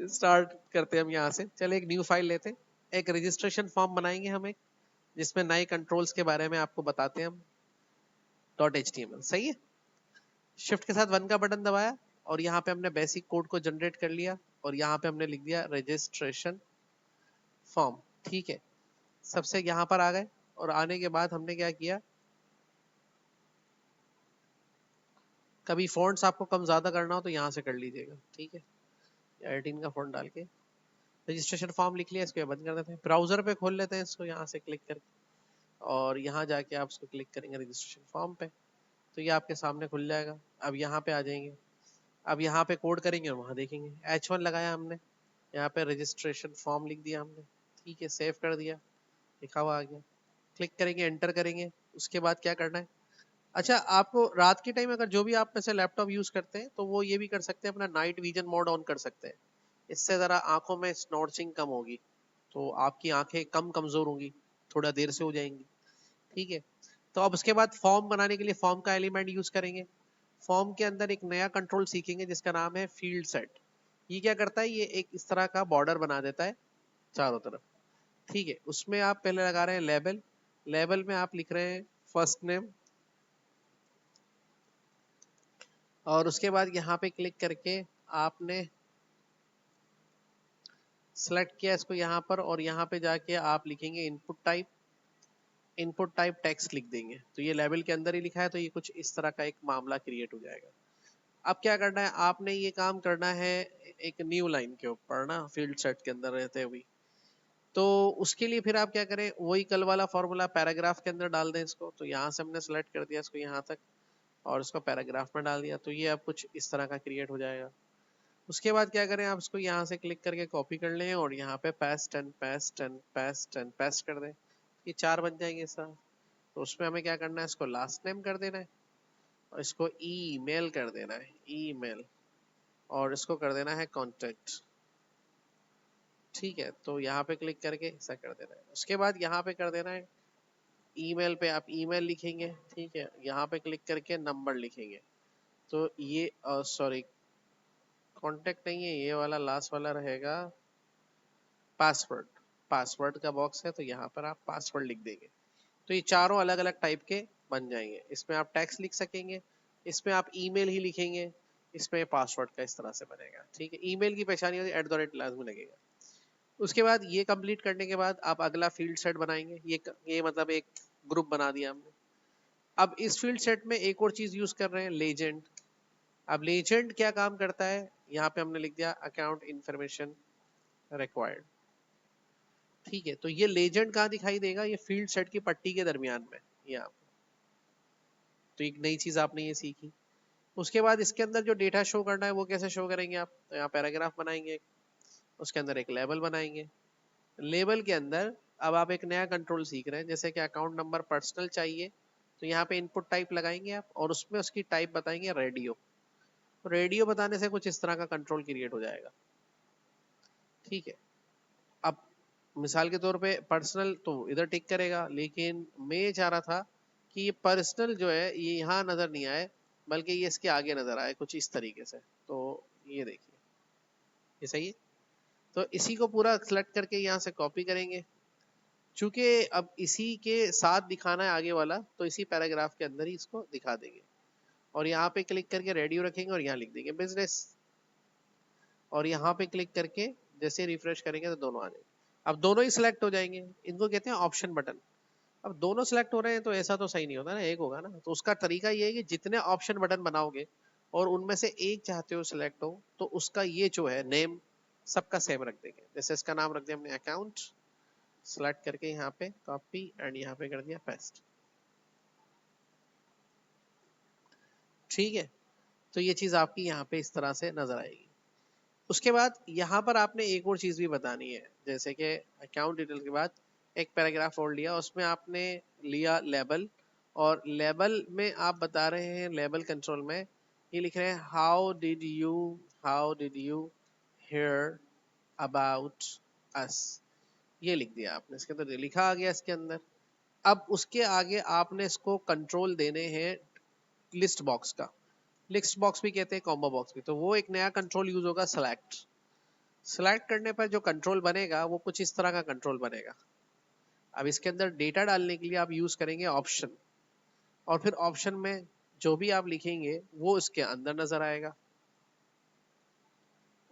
Start करते हैं हम यहाँ से। चले एक न्यू फाइल लेते हैं, एक रजिस्ट्रेशन फॉर्म बनाएंगे हम एक, जिसमें नए कंट्रोल्स के बारे में आपको बताते हैं हम। .html सही है। शिफ्ट के साथ 1 का बटन दबाया और यहाँ पे हमने बेसिक कोड को जनरेट कर लिया और यहाँ पे हमने लिख दिया रजिस्ट्रेशन फॉर्म। ठीक है, सबसे यहाँ पर आ गए और आने के बाद हमने क्या किया, कभी फॉन्ट्स आपको कम ज्यादा करना हो तो यहाँ से कर लीजिएगा। ठीक है, 18 का फॉन्ट डाल के रजिस्ट्रेशन फॉर्म लिख लिया। इसको बंद कर देते हैं, ब्राउजर पे खोल लेते हैं इसको यहाँ से क्लिक करके, और यहाँ जाके आप इसको क्लिक करेंगे रजिस्ट्रेशन फॉर्म पे तो ये आपके सामने खुल जाएगा। अब यहाँ पे आ जाएंगे, अब यहाँ पे कोड करेंगे और वहाँ देखेंगे H1 लगाया हमने, यहाँ पे रजिस्ट्रेशन फॉर्म लिख दिया हमने। ठीक है, सेव कर दिया, लिखा हुआ आ गया। क्लिक करेंगे, एंटर करेंगे। उसके बाद क्या करना है, अच्छा आपको रात के टाइम अगर जो भी आप में से लैपटॉप यूज करते हैं तो वो ये भी कर सकते हैं, अपना नाइट विजन मोड ऑन कर सकते हैं। इससे जरा आंखों में स्नॉर्चिंग कम होगी, तो आपकी आंखें कम कमजोर होंगी, थोड़ा देर से हो जाएंगी। ठीक है, तो अब उसके बाद फॉर्म बनाने के लिए फॉर्म का एलिमेंट यूज करेंगे। फॉर्म के अंदर एक नया कंट्रोल सीखेंगे जिसका नाम है फील्ड सेट। ये क्या करता है, ये एक इस तरह का बॉर्डर बना देता है चारों तरफ। ठीक है, उसमें आप पहले लगा रहे हैं लेबल, लेबल में आप लिख रहे हैं फर्स्ट नेम, और उसके बाद यहाँ पे क्लिक करके आपने सेलेक्ट किया इसको यहाँ पर, और यहाँ पे जाके आप लिखेंगे input type, input type text लिख देंगे। तो ये लेवल के अंदर ही लिखा है, तो ये कुछ इस तरह का एक मामला क्रिएट हो जाएगा। अब क्या करना है, आपने ये काम करना है एक न्यू लाइन के ऊपर ना, फील्ड सेट के अंदर रहते हुए। तो उसके लिए फिर आप क्या करें, वही कल वाला फॉर्मूला पैराग्राफ के अंदर डाल दें इसको। तो यहाँ से हमने सेलेक्ट कर दिया इसको यहाँ तक, और इसको पैराग्राफ में डाल दिया, तो ये अब कुछ इस तरह का क्रिएट हो जाएगा। उसके बाद क्या करें, आप इसको यहाँ से क्लिक करके कॉपी कर लें और यहाँ पे paste and paste and paste and paste कर दें। ये 4 बन जाएंगे इस तरह। तो उसमें हमें क्या करना है, इसको लास्ट नेम कर देना है और इसको ईमेल कर देना है, ईमेल, और इसको कर देना है कॉन्टेक्ट। ठीक है, तो यहाँ पे क्लिक करके ऐसा कर देना है। उसके बाद यहाँ पे कर देना है ईमेल पे आप ईमेल लिखेंगे। ठीक है, यहाँ पे क्लिक करके नंबर लिखेंगे। तो ये सॉरी, कॉन्टेक्ट नहीं है, ये वाला लास्ट वाला रहेगा पासवर्ड। पासवर्ड का बॉक्स है तो यहाँ पर आप पासवर्ड लिख देंगे। तो ये चारों अलग अलग टाइप के बन जाएंगे। इसमें आप टेक्स्ट लिख सकेंगे, इसमें आप ईमेल ही लिखेंगे, इसमें पासवर्ड का इस तरह से बनेगा। ठीक है, ईमेल की पहचान @ लाजमी लगेगा। उसके बाद ये कंप्लीट करने के बाद आप अगला फील्ड सेट बनाएंगे। ये मतलब एक ग्रुप बना दिया हमने। अब इस फील्ड सेट में एक और चीज यूज कर रहे हैं, लेजेंड। अब लेजेंड क्या काम करता है, यहाँ पे हमने लिख दिया अकाउंट इंफॉर्मेशन रिक्वायर्ड। ठीक है, तो ये लेजेंड कहाँ दिखाई देगा, ये फील्ड सेट की पट्टी के दरमियान में यहाँ पे। तो एक नई चीज आपने ये सीखी। उसके बाद इसके अंदर जो डेटा शो करना है वो कैसे शो करेंगे आप, तो यहाँ पैराग्राफ बनाएंगे, उसके अंदर एक लेबल बनाएंगे। लेबल के अंदर अब आप एक नया कंट्रोल सीख रहे हैं, जैसे कि अकाउंट नंबर पर्सनल चाहिए, तो यहाँ पे इनपुट टाइप लगाएंगे आप और उसमें उसकी टाइप बताएंगे रेडियो। रेडियो बताने से कुछ इस तरह का कंट्रोल क्रिएट हो जाएगा। ठीक है, अब मिसाल के तौर पे पर्सनल तो इधर टिक करेगा, लेकिन मैं ये चाह रहा था कि ये पर्सनल जो है ये यहाँ नजर नहीं आए, बल्कि ये इसके आगे नजर आए कुछ इस तरीके से। तो ये देखिए, ये सही है। तो इसी को पूरा सेलेक्ट करके यहाँ से कॉपी करेंगे। चूंकि अब इसी के साथ दिखाना है आगे वाला, तो इसी पैराग्राफ के अंदर ही इसको दिखा देंगे। और यहाँ पे क्लिक करके रेडियो रखेंगे और यहाँ लिख देंगे बिजनेस, और यहाँ पे क्लिक करके जैसे रिफ्रेश करेंगे तो दोनों आ जाएंगे। अब दोनों ही सिलेक्ट हो जाएंगे, इनको कहते हैं ऑप्शन बटन। अब दोनों सिलेक्ट हो रहे हैं तो ऐसा तो सही नहीं होता ना, एक होगा ना। तो उसका तरीका ये है कि जितने ऑप्शन बटन बनाओगे और उनमें से एक चाहते हो सिलेक्ट हो, तो उसका ये जो है नेम सबका सेम रख देंगे। जैसे इसका नाम रख दिया हमने अकाउंट, सिलेक्ट करके यहाँ पे कॉपी एंड यहाँ पे कर दिया पेस्ट। ठीक है, तो ये चीज आपकी यहाँ पे इस तरह से नजर आएगी। उसके बाद यहाँ पर आपने एक और चीज भी बतानी है, जैसे कि अकाउंट डिटेल के बाद एक पैराग्राफ और लिया, उसमें आपने लिया लेबल, और लेबल में आप बता रहे हैं, लेबल कंट्रोल में ये लिख रहे हैं how did you here about us. ये लिख दिया आपने, इसके अंदर लिखा आ गया इसके अंदर। अब उसके आगे आपने इसको कंट्रोल देने हैं लिस्ट बॉक्स का। लिस्ट बॉक्स भी कहते हैं, कॉम्बो बॉक्स भी। तो वो एक नया कंट्रोल यूज होगा, सेलेक्ट। सिलेक्ट करने पर जो कंट्रोल बनेगा वो कुछ इस तरह का कंट्रोल बनेगा। अब इसके अंदर डेटा डालने के लिए आप यूज करेंगे ऑप्शन, और फिर ऑप्शन में जो भी आप लिखेंगे वो इसके अंदर नजर आएगा।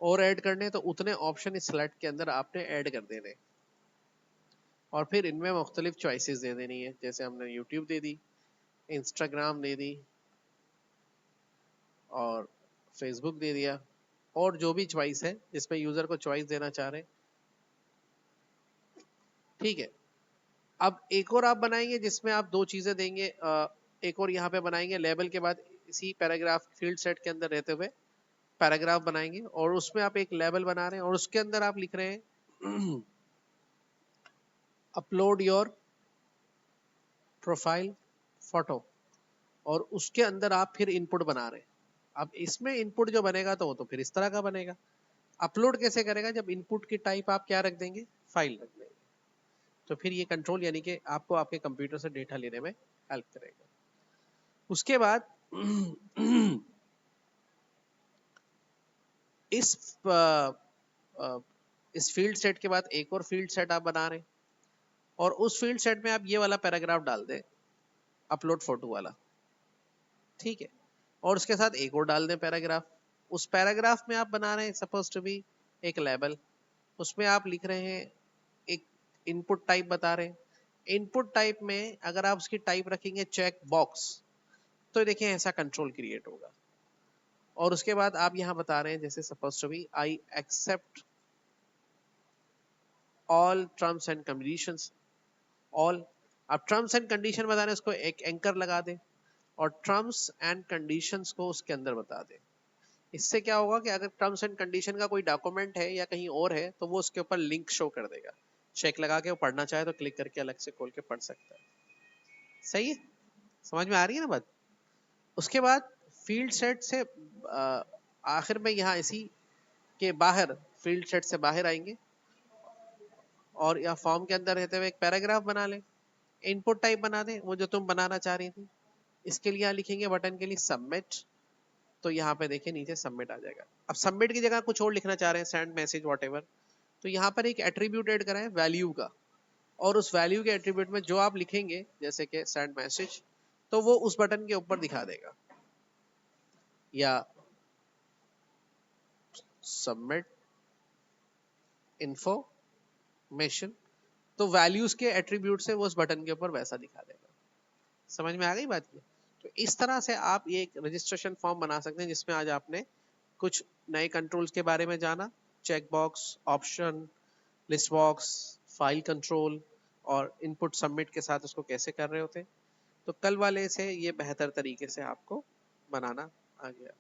और ऐड करने तो उतने ऑप्शन इस सिलेक्ट के अंदर आपने ऐड कर देने, और फिर इनमें मुख्तलिफ चॉइसेस दे देनी है। जैसे हमने यूट्यूब दे दी, इंस्टाग्राम दे दी, और फेसबुक दे दिया, और जो भी चॉइस है जिसमें यूजर को चॉइस देना चाह रहे हैं। ठीक है, अब एक और आप बनाएंगे जिसमें आप दो चीजें देंगे। एक और यहाँ पे बनाएंगे लेबल के बाद, इसी पैराग्राफ फील्ड सेट के अंदर रहते हुए पैराग्राफ बनाएंगे, और उसमें आप एक लेबल बना रहे हैं और उसके अंदर आप लिख रहे हैं अपलोड योर प्रोफाइल फोटो, और उसके अंदर आप फिर इनपुट बना रहे हैं। अब इसमें इनपुट जो बनेगा तो वो तो फिर इस तरह का बनेगा। अपलोड कैसे करेगा? जब इनपुट की टाइप आप क्या रख देंगे? फाइल रख देंगे। तो फिर ये कंट्रोल यानी कि आपको आपके कंप्यूटर से डेटा लेने में हेल्प करेगा। उसके बाद इस इस फील्ड सेट के बाद एक और फील्ड सेट आप बना रहे हैं, और उस फील्ड सेट में आप ये वाला पैराग्राफ डाल दें, अपलोड फोटो वाला। ठीक है, और उसके साथ एक और डाल दें पैराग्राफ। उस पैराग्राफ में आप बना रहे हैं सपोज टू बी एक लेबल, उसमें आप लिख रहे हैं एक इनपुट टाइप बता रहे हैं। इनपुट टाइप में अगर आप उसकी टाइप रखेंगे चेक बॉक्स, तो देखिए ऐसा कंट्रोल क्रिएट होगा। और उसके बाद आप यहां बता रहे हैं जैसे suppose to be I accept all terms and conditions. All, आप टर्म्स एंड कंडीशन बता रहे हैं, उसको एक एंकर लगा दें और टर्म्स एंड कंडीशंस को उसके अंदर बता दें। इससे क्या होगा कि अगर टर्म्स एंड कंडीशन का कोई डॉक्यूमेंट है या कहीं और है तो वो उसके ऊपर लिंक शो कर देगा। चेक लगा के वो पढ़ना चाहे तो क्लिक करके अलग से खोल के पढ़ सकता है। सही है, समझ में आ रही है ना बात? उसके बाद फील्ड सेट से आखिर में यहाँ इसी के बाहर फील्ड सेट से बाहर आएंगे और या फॉर्म के अंदर रहते हुए एक पैराग्राफ बना लें, इनपुट टाइप बना दें वो जो तुम बनाना चाह रही थी। इसके लिए यहाँ लिखेंगे बटन के लिए सबमिट, तो यहाँ पे देखिए नीचे सबमिट आ जाएगा। अब सबमिट की जगह कुछ और लिखना चाह रहे हैं, सेंड मैसेज वॉट, तो यहाँ पर एक एट्रीब्यूट ऐड करा है वैल्यू का, और उस वैल्यू के एट्रीब्यूट में जो आप लिखेंगे जैसे कि सेंड मैसेज, तो वो उस बटन के ऊपर दिखा देगा, या सबमिट इंफॉर्मेशन, तो वैल्यूज के एट्रीब्यूट से वो उस बटन के ऊपर वैसा दिखा देगा। समझ में आ गई बात की? तो इस तरह से आप ये एक रजिस्ट्रेशन फॉर्म बना सकते हैं जिसमें आज आपने कुछ नए कंट्रोल्स के बारे में जाना, check box, option, list box, file control, और इनपुट सबमिट के साथ उसको कैसे कर रहे होते। तो कल वाले से ये बेहतर तरीके से आपको बनाना आ गया।